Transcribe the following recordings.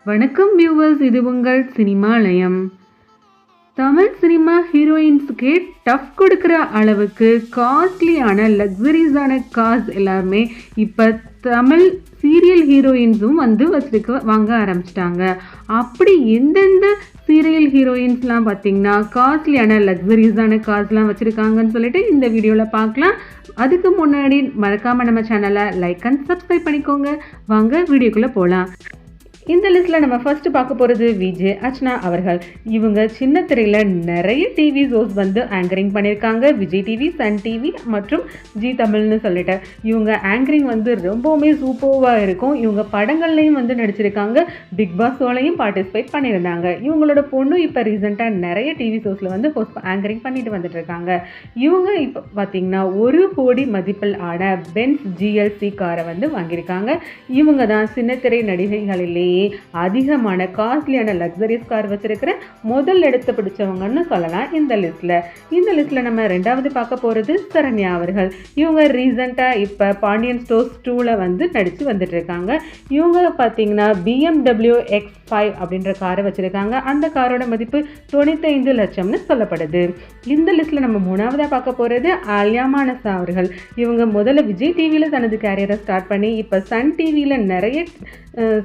வணக்கம் வியூவர்ஸ், இது உங்கள் சினிமாலயம். தமிழ் சினிமா ஹீரோயின்ஸுக்கே டஃப் கொடுக்குற அளவுக்கு காஸ்ட்லியான லக்ஸரிஸான கார்ஸ் எல்லாமே இப்போ தமிழ் சீரியல் ஹீரோயின்ஸும் வந்து வாங்க ஆரம்பிச்சிட்டாங்க. அப்படி எந்தெந்த சீரியல் ஹீரோயின்ஸ்லாம் பார்த்தீங்கன்னா காஸ்ட்லியான லக்ஸரிஸான கார்ஸ்லாம் வச்சுருக்காங்கன்னு சொல்லிட்டு இந்த வீடியோவில் பார்க்கலாம். அதுக்கு முன்னாடி மறக்காமல் நம்ம சேனலை லைக் அண்ட் சப்ஸ்கிரைப் பண்ணிக்கோங்க. வாங்க வீடியோக்குள்ளே போகலாம். இந்த லிஸ்ட்டில் நம்ம ஃபர்ஸ்ட் பார்க்க போகிறது விஜே அர்ச்சனா அவர்கள். இவங்க சின்ன திரையில் நிறைய டிவி ஷோஸ் வந்து ஆங்கரிங் பண்ணியிருக்காங்க. விஜய் டிவி, சன் டிவி மற்றும் ஜி தமிழ்னு சொல்லிட்டு இவங்க ஆங்கரிங் வந்து ரொம்பவுமே சூப்பர்வாக இருக்கும். இவங்க படங்கள்லையும் வந்து நடிச்சிருக்காங்க. பிக் பாஸ் ஷோலையும் பார்ட்டிசிபேட் பண்ணியிருந்தாங்க. இவங்களோட பொண்ணு இப்போ ரீசெண்டாக நிறைய டிவி ஷோஸில் வந்து ஆங்கரிங் பண்ணிட்டு வந்துட்டு இருக்காங்க. இவங்க இப்போ பார்த்தீங்கன்னா 1 கோடி மதிப்பில் ஆன பென்ஸ் GLC காரை வந்து வாங்கியிருக்காங்க. இவங்க தான் சின்னத்திரை நடிகைகளிலேயே அதிகமான காஸ்ட்லியான லக்ஸரிஸ் கார் வச்சிருக்கிற முதல் இடத்தை பிடிச்சவங்கன்னு சொல்லலாம். இந்த லிஸ்ட்ல நம்ம ரெண்டாவது பார்க்க போறது சரண்யா அவர்கள். இவங்க ரீசெண்டா இப்ப பாண்டியன் ஸ்டோர்ஸ் 2ல வந்து நடிச்சு வந்துட்டு இருக்காங்க. இவங்க பார்த்தீங்கன்னா BMW X5 அப்படின்ற காரை வச்சிருக்காங்க. அந்த காரோட மதிப்பு 95 லட்சம்னு சொல்லப்படுது. இந்த லிஸ்ட்ல நம்ம மூணாவதா பார்க்க போறது ஆலியா மானசா அவர்கள். இவங்க முதல்ல விஜய் டிவியில தனது கேரியரை ஸ்டார்ட் பண்ணி இப்ப சன் டிவியில நிறைய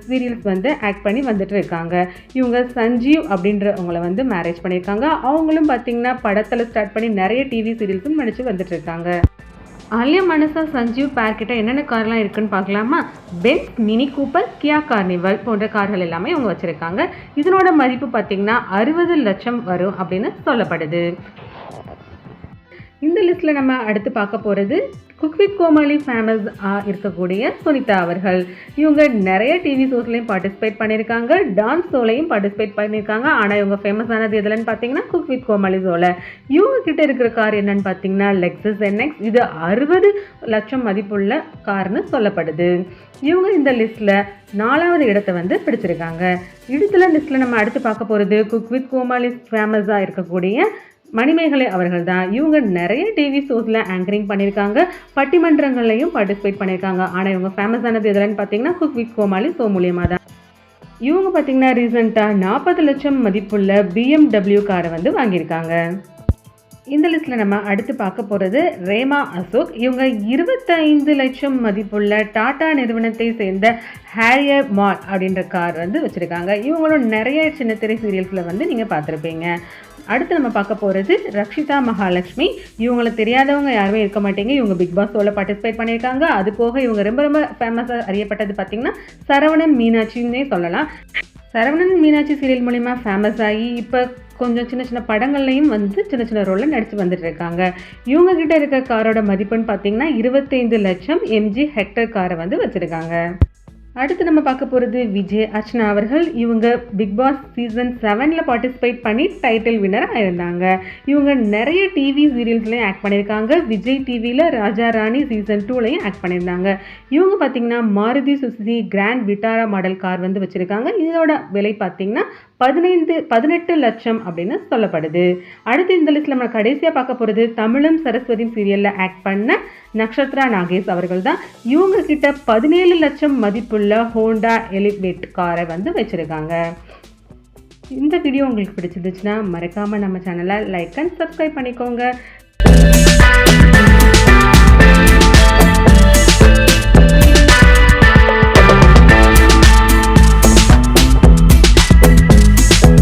சீரியல்ஸ் வந்து ஆக்ட் பண்ணி வந்துட்டு இருக்காங்க. இவங்க சஞ்சீவ் அப்படின்றவங்களை வந்து மேரேஜ் பண்ணியிருக்காங்க. அவங்களும் பார்த்தீங்கன்னா படத்தில் ஸ்டார்ட் பண்ணி நிறைய டிவி சீரியல்ஸும் நடிச்சு வந்துட்டு இருக்காங்க. ஆலியா மானசா சஞ்சீவ் பேர் கிட்ட என்னென்ன கார்லாம் இருக்குன்னு பார்க்கலாமா? பென்ஸ், மினி கூப்பர், கியா கார்னிவல் போன்ற கார்கள் எல்லாமே இவங்க வச்சிருக்காங்க. இதனோட மதிப்பு பார்த்தீங்கன்னா 60 லட்சம் வரும் அப்படின்னு சொல்லப்படுது. இந்த லிஸ்ட்ல நம்ம அடுத்து பார்க்க போறது குக் வித் கோமாளி ஃபேமஸ் இருக்கக்கூடிய சுனிதா அவர்கள். இவங்க நிறைய டிவி ஷோஸ்லையும் பார்ட்டிசிபேட் பண்ணியிருக்காங்க. டான்ஸ் ஷோலையும் பார்ட்டிசிபேட் பண்ணியிருக்காங்க. ஆனால் இவங்க ஃபேமஸ் ஆனது எதுலன்னு பார்த்தீங்கன்னா குக் வித் கோமாளி ஷோவில். இவங்க கிட்ட இருக்கிற கார் என்னன்னு பார்த்தீங்கன்னா லெக்ஸஸ் NX. இது 60 லட்சம் மதிப்புள்ள கார்னு சொல்லப்படுது. இவங்க இந்த லிஸ்ட்டில் 4வது இடத்தை வந்து பிடிச்சிருக்காங்க. லிஸ்ட்டில் நம்ம அடுத்து பார்க்க போகிறது குக் வித் கோமாளி ஃபேமஸாக இருக்கக்கூடிய மணிமேகலை அவர்கள் தான். இவங்க நிறைய டிவி ஷோஸில் ஆங்கரிங் பண்ணியிருக்காங்க. பட்டிமன்றங்கள்லையும் பார்ட்டிசிபேட் பண்ணியிருக்காங்க. ஆனால் இவங்க ஃபேமஸ் ஆனது எதுலன்னு பார்த்தீங்கன்னா குக் வித் கோமாளி ஷோ மூலியமாக தான். இவங்க பார்த்தீங்கன்னா ரீசெண்டாக 40 லட்சம் மதிப்புள்ள BMW காரை வந்து வாங்கியிருக்காங்க. இந்த லிஸ்ட்டில் நம்ம அடுத்து பார்க்க போகிறது ரேமா அசோக். இவங்க 25 லட்சம் மதிப்புள்ள டாடா நிறுவனத்தை சேர்ந்த ஹேரியர் மால் அப்படின்ற கார் வந்து வச்சுருக்காங்க. இவங்களும் நிறைய சின்னத்திரை சீரியல்ஸில் வந்து நீங்கள் பார்த்துருப்பீங்க. அடுத்து நம்ம பார்க்க போகிறது ரக்ஷிதா மகாலட்சுமி. இவங்களை தெரியாதவங்க யாருமே இருக்க மாட்டீங்க. இவங்க பிக் பாஸ் ஷோவில் பார்ட்டிசிபேட் பண்ணியிருக்காங்க. அது போக இவங்க ரொம்ப ஃபேமஸாக அறியப்பட்டது பார்த்திங்கன்னா சரவணன் மீனாட்சின்னே சொல்லலாம். சரவணன் மீனாட்சி சீரியல் மூலிமா ஃபேமஸ் ஆகி இப்போ கொஞ்சம் சின்ன படங்கள்லையும் வந்து சின்ன ரோலில் நடித்து வந்துட்டு இருக்காங்க. இவங்க கிட்ட இருக்க காரோட மதிப்புன்னு பார்த்தீங்கன்னா 25 லட்சம் MG ஹெக்டர் காரை வந்து வச்சுருக்காங்க. அடுத்து நம்ம பார்க்க போகிறது விஜய் அர்ச்சனா அவர்கள். இவங்க பிக் பாஸ் சீசன் 7ல் பார்ட்டிசிபேட் பண்ணி டைட்டில் வின்னர் ஆயிருந்தாங்க. இவங்க நிறைய டிவி சீரியல்ஸ்லையும் ஆக்ட் பண்ணியிருக்காங்க. விஜய் டிவியில் ராஜா ராணி சீசன் 2லையும் ஆக்ட் பண்ணியிருந்தாங்க. இவங்க பார்த்தீங்கன்னா Maruti Suzuki Grand Vitara model car வந்து வச்சுருக்காங்க. இதோட விலை பார்த்தீங்கன்னா 18 லட்சம் அப்படின்னு சொல்லப்படுது. அடுத்து இந்த லிஸ்ட்டில் நம்ம கடைசியாக பார்க்க போகிறது தமிழும் சரஸ்வதி சீரியலில் ஆக்ட் பண்ண நக்ஷத்ரா நாகேஷ் அவர்கள் தான். இவங்க கிட்ட 17 லட்சம் மதிப்புள்ள ஹோண்டா எலிவேட் காரை வந்து வச்சுருக்காங்க. இந்த வீடியோ உங்களுக்கு பிடிச்சிருந்துச்சுன்னா மறக்காமல் நம்ம சேனலை லைக் அண்ட் சப்ஸ்கிரைப் பண்ணிக்கோங்க.